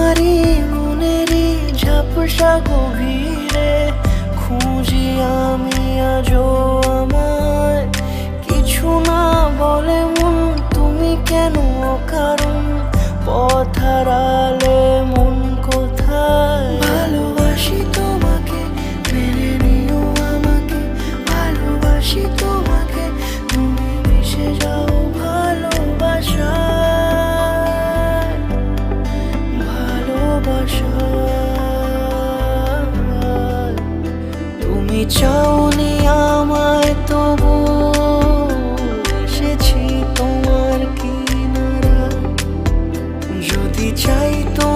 তোমারই মনেরই ঝাপসা গভীরে খুঁজি আমি আজও আমায়। কিছু না বলে মন, তুমি কেন অকারণ পথ হারালে মন কোথায়? ভালোবাসি তোমাকে, মেনে নিও আমাকে। ভালোবাসি তোমাকে, তুমি মিশে যাও ভালোবাসায়। ভালোবাসায় তুমি চাওনি আমায়, তবু এসেছি তোমার কিনারা। যদি চাই তো